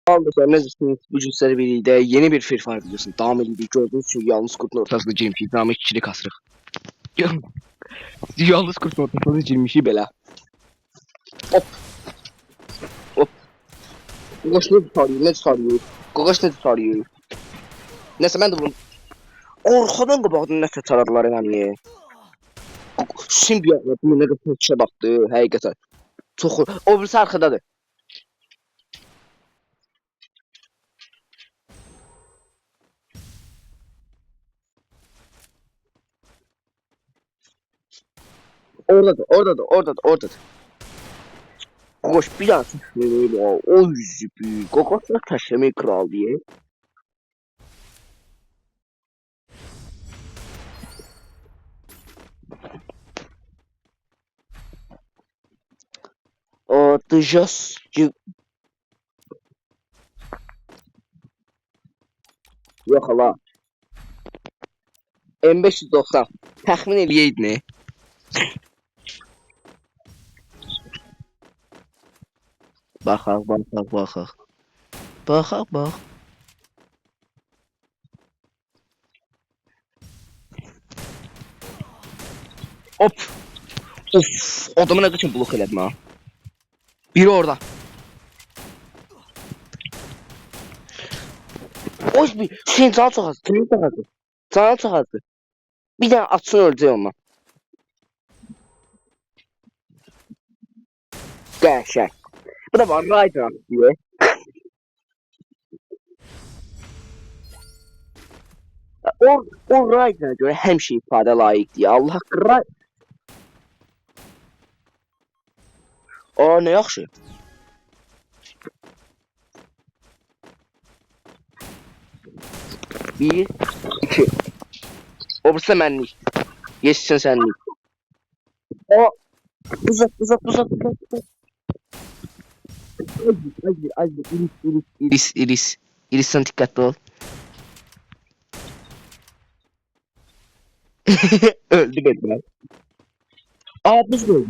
Arkadaşlar nasılsınız? Bugün sizlerle birlikte yeni bir Free Fire videosunu devam ediyoruz. Gördüğünüz gibi yalnız kurtun ortasında GMP namı kişilik asırıq. Yalnız kurtun ortasında GMP belə. Hop. Hop. Qoqaş ne sarıyor, ne sarıyor? Qoqaş ne sarıyor? Neyse ben de bunu... Orxadan qabaqdan nəsə çaradılar yani. Şimdi ya, bu ne kadar şey baktı, həqiqətən. Çox... O birisi arxadadır. Oradadır. Qoqaş bir daha sıçrıyor, o yüzü büyük. Qoqaşla təşəmi kral diye. Atacağız. Yok hala. M590. Təxmin eləyəydin ne? Baxaq. Bax. Hop. Of. Adamı nə qədər blok elədim ha. Biri orada. Oş bir şey can çok az. Kimin çok azı? Can çok azı. Bir tane atsın öleceği ondan. Gerçek. Bu da var Ryder diye. O Ryder'a göre hem şey ifade layık diye. Allah hakkı Aa ne yaxşı. Bir, iki. O birisi mənlik. Geçsin sənlik. O uzat. Az iris. İrisən dikkatli ol. Öldü benim. Aa buz gördüm.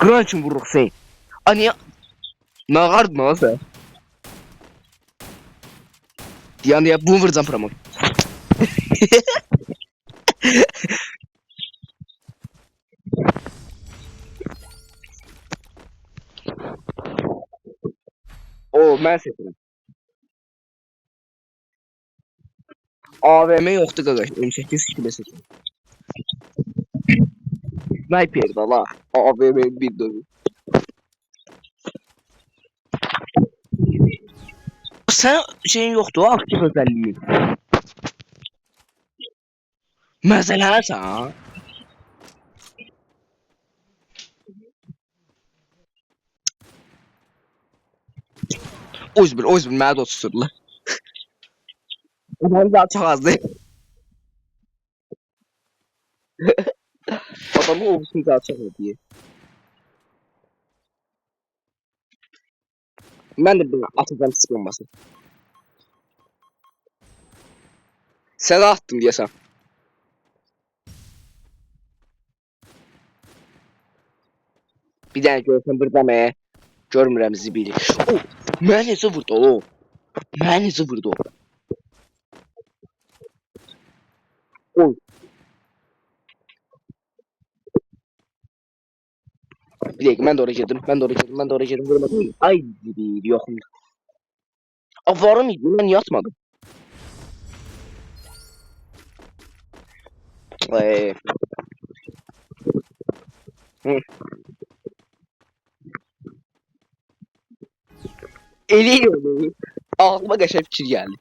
Crunch'ın vuruq sen. A niye? Nağardın ha sen. Yani ya bunu vuracağım pramon. O mən seçirəm. AVM yoxdur qaqaş. M8 kimi seçirəm. Sniper da la. AVM bir dövü. Sen şeyin yoktu aktif özelliği. Mesela sen. Özbür mənə də otururlar. Adam daha çok azdı. Adamı olsun daha çok diye. Ben de bir atacağım sıkılmasın. Sen attın diye sen. Bir dənə görsən burada mə. Görmürəm zibili. O, mənə necə vurdu o? Mənə necə vurdu o? Oy. Bir dakika mən də oraya girdim. Vurmadım. Ay zibili yoxum. A varım idi, mən niyə atmadım? Hı. Eliyorum. Aklıma qəşəng fikir gəldi.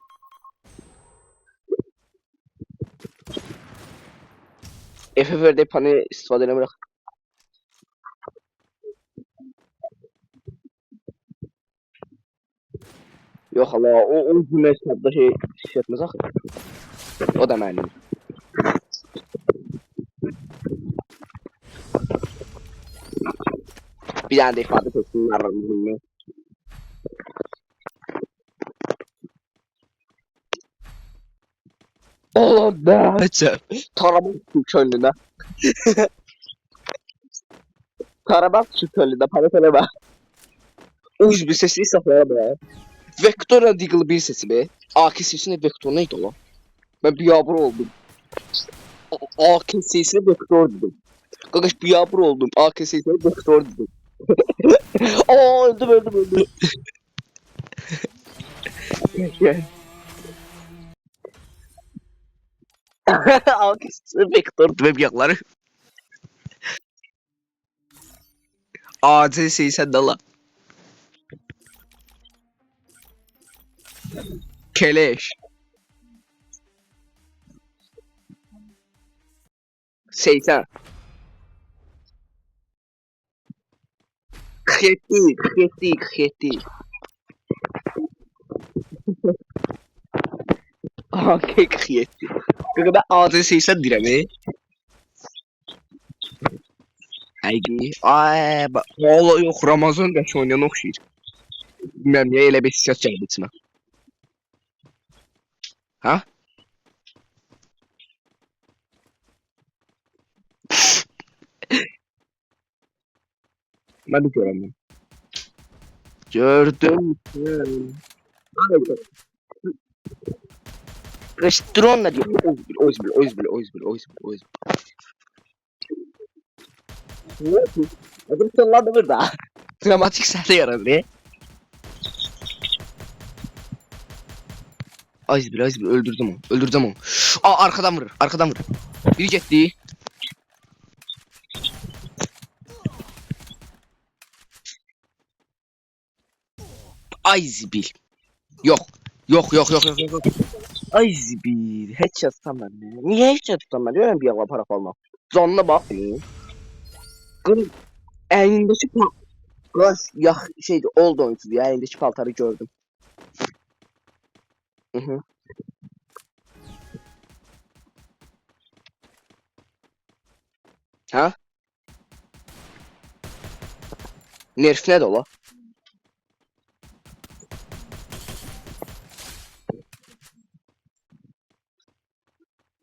FFR'de panel istifade bırak. Yok Allah o cümle hesapta şey etmez akı. O da mənim. Bir tane de ifade etsinler bizimle. Allah da açar. Tarama könlüne. Karabağ çölündə para bak. Uç bir sesi saxlaya be. Vektor'a Deagle bir sesi be. AK-47 Vektor neydi o lan? Ben biyabır oldum. AK-47 Vektor dedim. Kardeş biyabır oldum. AK-47 Vektor dedim. Aa öldüm. Gel. AK-47 Vektor dedim yakları. AC-80 dala. Keleş. 80. 47. AK-47. Kanka ben AC-80 deyirəm. Həqiqi. Ay, valla yox, Ramazan qəş oynayan oxşayır. Bilməm niyə elə bir hissiyat gəldi içimə. Ha? Mən də görəmirəm. Gördüm. Qış drone nə deyir? Oz bil. Adım sonladı burada. Dramatik sahne yaradı. Az bil öldürdüm onu. Aa arkadan vurur. Biri getdi. Ay zibil. Yok. Ay zibil. Headshot tutamam ben. Niye headshot tutamam? Öyle bir yalla para almam. Canına bak. Kız elindeki Kız ya şeydi old oyuncusu ya elindeki paltarı gördüm. Hı. Ha? Nerf ne ola?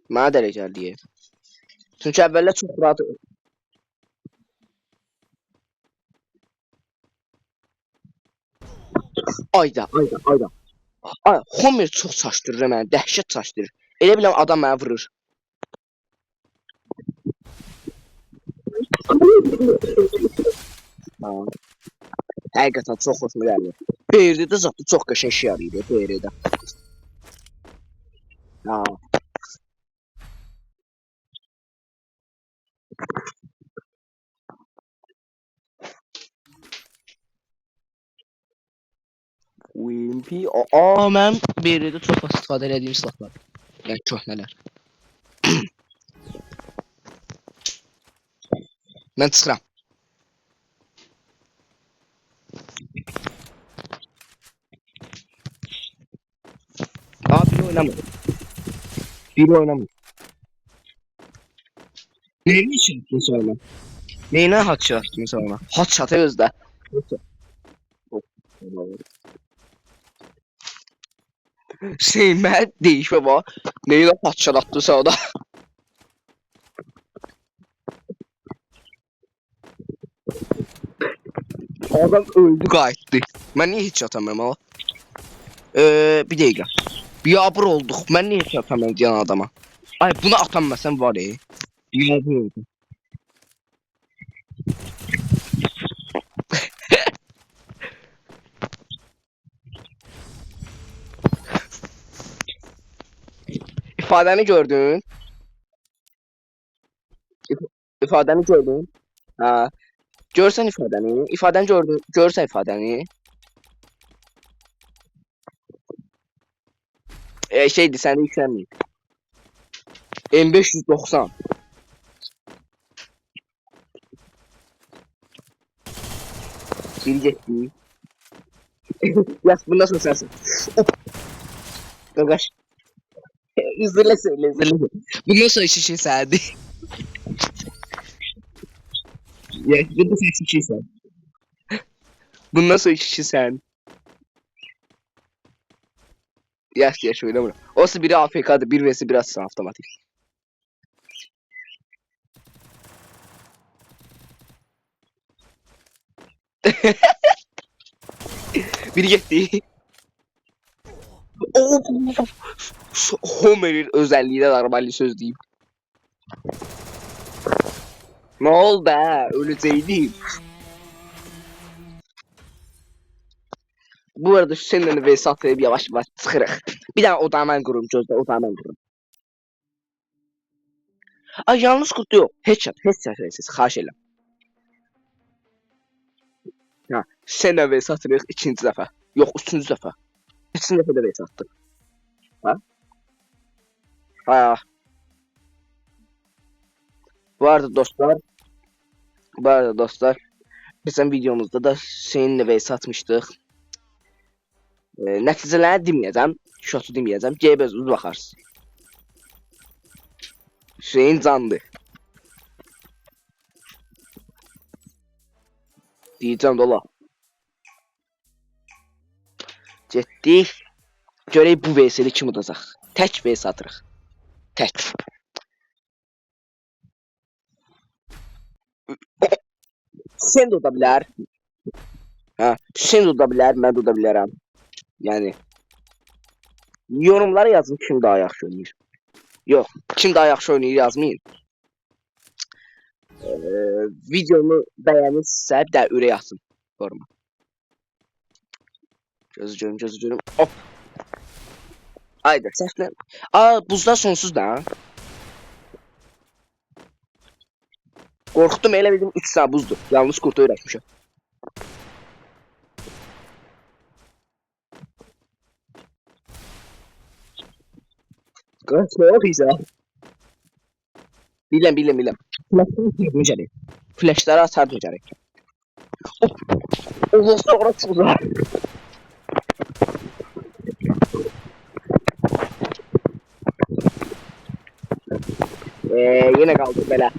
Mənə də elə gəldi. Çünki əvvəllər çox rahat. Ayda. Ay, Homer çox çaşdırır məni, dəhşət çaşdırır. Elə biləm adam mənə vurur. Ha. Həqiqətən çox xoşuma gəlir. BR-də zətdə çox qəşəng şey yarayır BR-də. Ha. Wimpy. Aa, mən BR-də çox istifadə etdiyim silahlar. Yəni köhnələr. Mən çıxıram. Aa, biri oynamır. Neyini çəkdin sonra? Neyinə haç atdın sonra? Haç atı özdə. Mən deyişmə var. Neyinə haç atdın sonra? Adam öldü qayıtdı. Mən niyə heç atamıyorum ala? Bir dəqiqə. Biyabır olduq. Mən niyə heç atamıyorum deyən adama? Ay bunu atammasam var ya. Biyabır oldu. İfadəni gördün? İfadəni gördün? Ha. Görsən ifadəni. İfadəni gördün. Görsən ifadəni. Şeydi səndə yüklənməyib. M590. Biri getdi. Yaz bundan sonra sensin. Qaqaş. İzlə. Bundan sonra işi şey səndi. Bundan sonra işi şey sən. Bundan sonra işi sən. Yaş oynamıram. Olsa biri AFK'dı, bir vs biraz sağ otomatik. Biri getdi. Of. Homer'in özelliği de normal söz diyeyim. Ne oldu ha? Öleceğiydim. Bu arada şu seninle vs atlayıp yavaş yavaş çıxırıq. Bir daha odağı mən qurum, gözlə odağı mən qurum. Ay yalnız kurtu yok. Headshot vs. Xahiş edirəm. Ha, seninlə vs atırıq ikinci dəfə. Yox, üçüncü dəfə. Üçüncü dəfə də vs atdıq. Ha? Ha. Bu arada dostlar, geçen videomuzda da seninle vs atmışdıq. Nəticələrini deməyəcəm, şotu deməyəcəm. GB özünüz baxarsınız. Hüseyin candı. Deyəcəm dola. Getdik. Görək bu vs-li kim udacaq. Tək vs atırıq. Tək. Sen de uda bilər. Ha, sen de uda bilər, mən də uda bilərəm. Yani yorumlara yazın kim daha yaxşı oynayır. Yox, kim daha yaxşı oynayır yazmayın. Videomu bəyənirsə də ürək atın yoruma. Gözü görüm. Hop. Haydi səhvlə. Aa, buzda sonsuz da. Qorxdum, elə bildim 3 saat buzdur. Yalnız kurtu öyrətmişəm. Çok güzel. Bilem. Flashları atar diyecek. O sonra çok güzel. Yine kaldık böyle.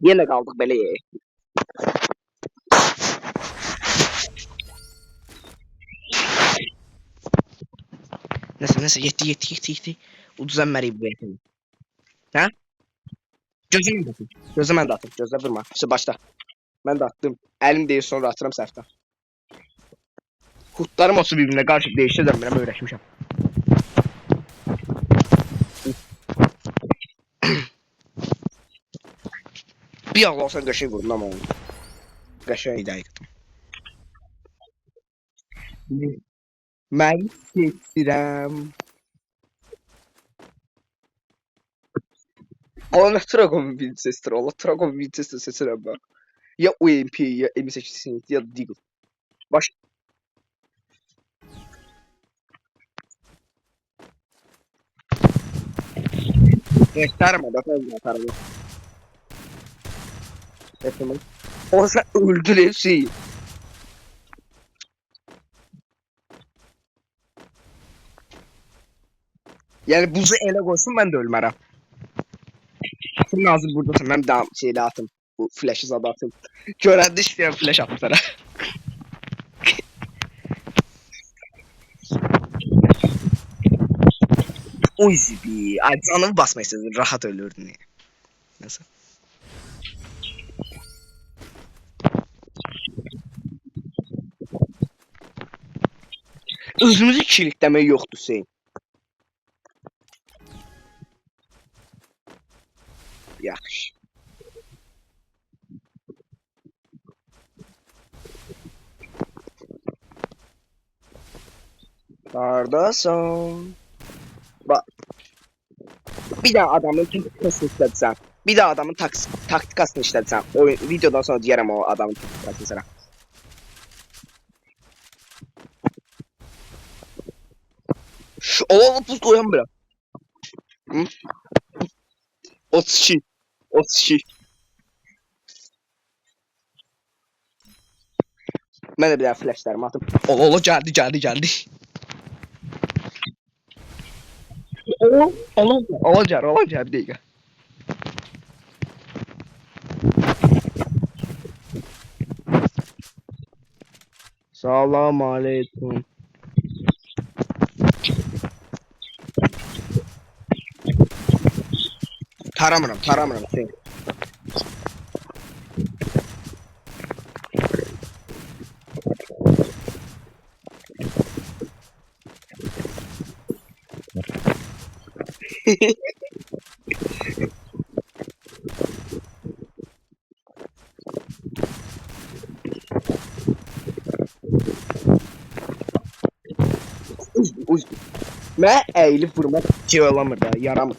Yine kaldık böyle. Neyse yetti. Uduzanməliyik bu yetin. Ha? Gözümü atın. Gözümü de atın. Gözlə vurma. İşte başla. Ben de attım. Elim değil sonra atıram səhvdən. Hutlarım olsa birbirine karşı değiştirdim. Ben öyrəşmişəm. Bir Allah olsa qəşəng vurdum ama onu. Qəşəng idi həqiqətən. Mən seçirəm. Allah Dragon Winchester. Allah Dragon Winchester seçirəm ben. Ya UMP ya M8 ya Deagle. Baş. Tarama da fazla tarama. Tamam. Olsa öldür hepsi. Yani buzu ele koysun ben de ölmərəm. Senin ağzın buradasın. Ben daha şeyle atım. Bu flash'ı zada atım. Görəndə istəyən flash atım sana. Oy zibi. Ay canımı basmak istedin. Rahat ölürdün. Nasıl? Özümüzü kilitləmək yoxdur Hüseyin. Yaxşı. Qardaşım. Bak. Bir daha adamın taktikasını işlətsən. Bir daha adamın taktikasını işlətsən. O videodan sonra deyərəm o adamın taktikasını sana. Şu buz koyan bırak. Hı? 32. 32. Mən də bir daha flashlarımı atım. Geldi. Olacar bir dakika. Salam aleyküm. Taramıram sen. Uy. Mən əyilib vurmaq şey olamır da, yaramır.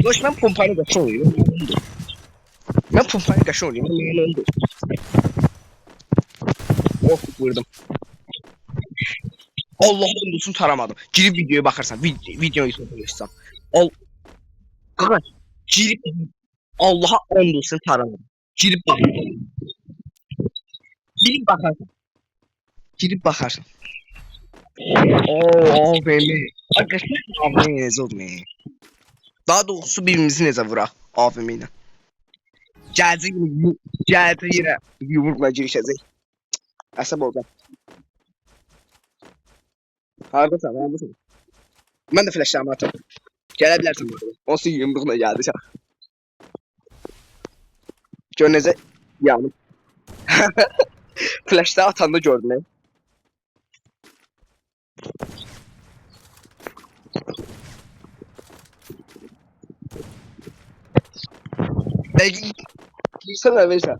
Boş mən pompayla qaşın oynayıram. Mən pompayla qaşın oynayıram. Of vurdum. Allah'ım olsun taramadım. Girip videoya bakarsan, videoyu soruyorsan. Kanka, girip Allah'a and olsun taramadım. Girip bak. Girip bakarsın. Girip bakarsın. Oo, AVM. Arkadaşlar AVM ne oldu? Daha doğrusu birbirimizi necə vuraq AVM ilə. Gəldi yenə yumruqla girişəcək. Əsəb olacaq. Haradasan? Mən də flashlarımı atıram. Gələ bilərsən burada. Onsuz yumruqla gəldi sən. Gör necə yanıb. Flashları atanda gördün. Girsene Veysel.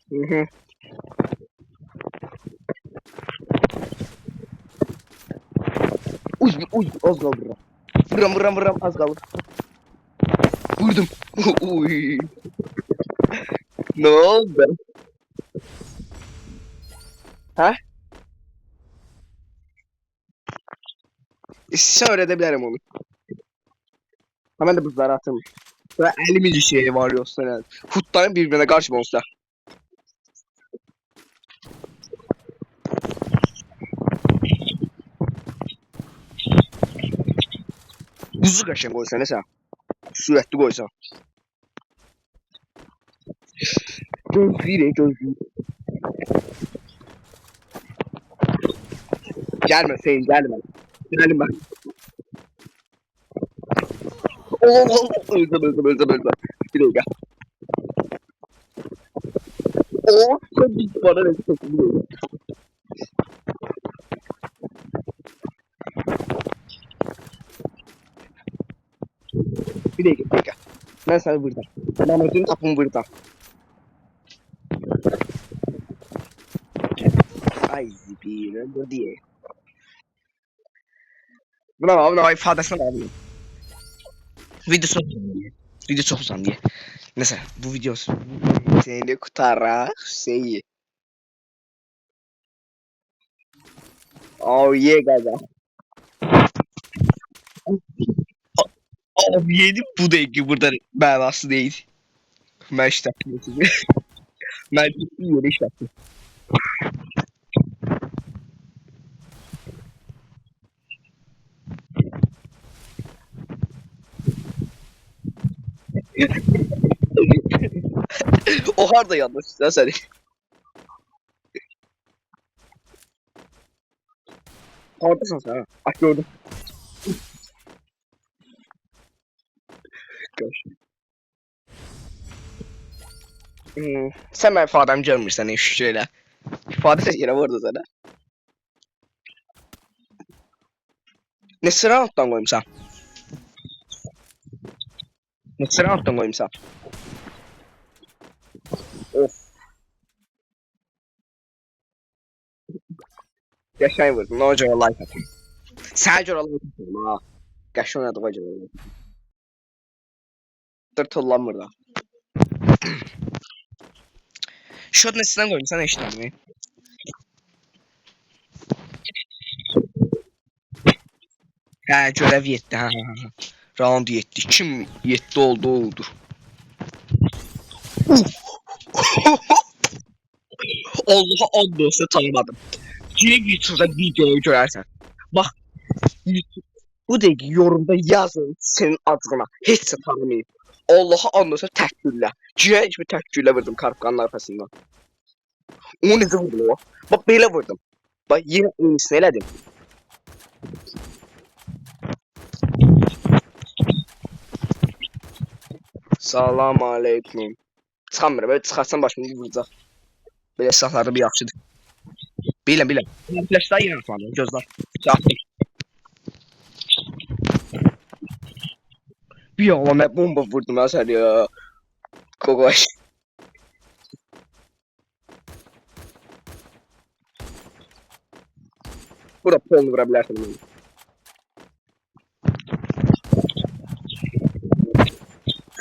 Hı. Uy, az kaldı. Vuram, az kaldı. Vurdum. Uy. Ne oldu? Ha? Sen öğretebilirim onu. Hemen de buzları atayım. Sonra 50 milli şey var yoksa yani. Hutların birbirine karşı monster. Buzu kaşın koysan ne sen? Süratli koysan. Gözlüğü. Gelme Hüseyin gelme. Gidelim bak. Öldüm. Bir dakika. Çok büyük bana ne çok. Bir dakika. Ben sana burada. Ben ödüm kapım burada. Ay bir bu diye. Buna abi ne ifadesini alayım. Video çok uzun diye. Neyse bu videosu. Seni kurtarak şeyi. Oh yeah gaga. Abi yedim bu da ki burada belası değil. Ben işte ben yeri işte. O harda yanlış sen seni. Hardasın sen ha. Bak gördüm. Gör. Sen ben ifademi görmürsən şükür elə. İfadə də yerə vurdu sənə. Neçə rounddan qoymuşsan? Neçə rounddan qoymuşsan? Of. Qəşəng vurdun. Ona görə like atın. Sənə görə like atın ha. Qəşəng oynadığa görə. Dur tullanmır da. Şot neçədən qoymuşsan eşitmədim. Hə, görev 7 ha. Round 7. Kim 7 oldu? Allah'a and olsa tanımadım. Girip YouTube'da videoyu görərsən. Bax, YouTube Bu dəqiqə yorumda yazın senin adına. Heç də tanımayıb. Allah'a anlasa tək güllə. Girək kimi tək güllə vurdum kartkanın arxasından. O necə vurdum o? Bax belə vurdum. Bax yenə eynisini elədim. Salam aleyküm. Çıxamır, böyle çıxarsan başını vuracaq. Belə silahları bir yaxşıdır. Biləm. Flashlar yenə atmadım, gözlər. Çaxdım. Bir Allah, mən bomba vurdum ya sən ya. Kokoş. Burada polunu vura bilərsən bunu.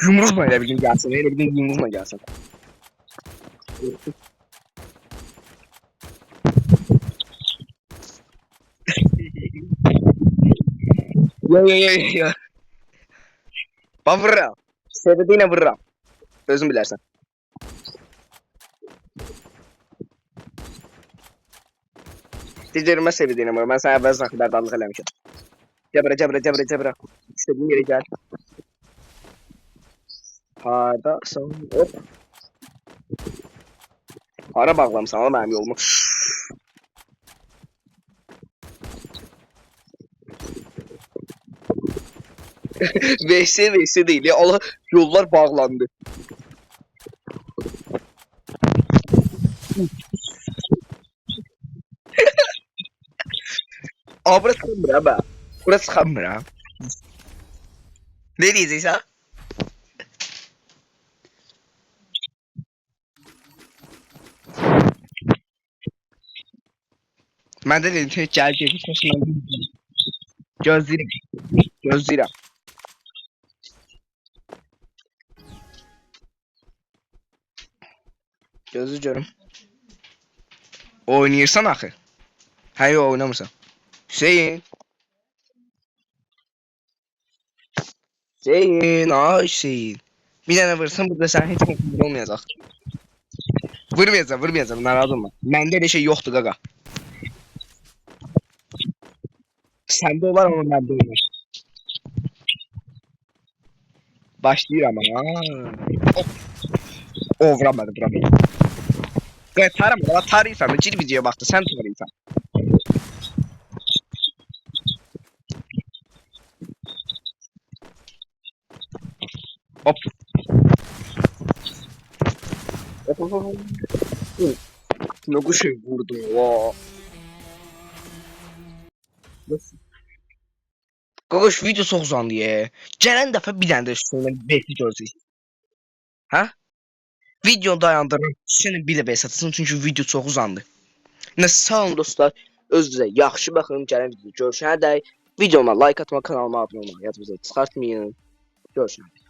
Yumruqla elə bilin gəlsin, elə bilin yumruqla gəlsin. Yo. Ben vururam. Sevdiğine vururam. Özün bilərsən. Deyirmə sevdiğine vururam. Mən sənə əvvəlcədən xəbərdarlıq eləmişəm. Cəbrə. İstədiyin yerə gəl. Hardasan? Hop. Hara bağlamısan oğlum mənim yolumu? VS değil ya. Allah, yollar bağlandı. Aa, burası sıxanmır ha be. Burası sıxanmır ha. Ne diyeceksin? Ben de dedim ki gelecek gözlerim. Gözlüyorum. Oynayırsan axı. Hə, yox, oynamırsan. Hüseyin, ay Hüseyin. Bir dənə vursan burada sən heç kim olmayacaq. Vurmayacağım, narahat olma. Məndə elə şey yoxdur qaqa. Səndə olar ama məndə olmaz. Başlayıram ama. O vuramadı. Evet, tarayırsan, cil videoya baktı, sen tarayırsan. Hop. Ne kuşu vurdu o. Nasıl? Kokoş video çok uzandı ya. Gələn dəfə bir dənə də üstündən beti görəcəyik. Hə? Videonu dayandırın. Senin bir də bes atsın çünki video çox uzandı. Nə sağ olun dostlar. Özünüzə yaxşı baxın. Gələn videoda görüşənə dək videoma like atma, kanalıma abunə olmağı yadınızdan çıxartmayın. Görüşürüz.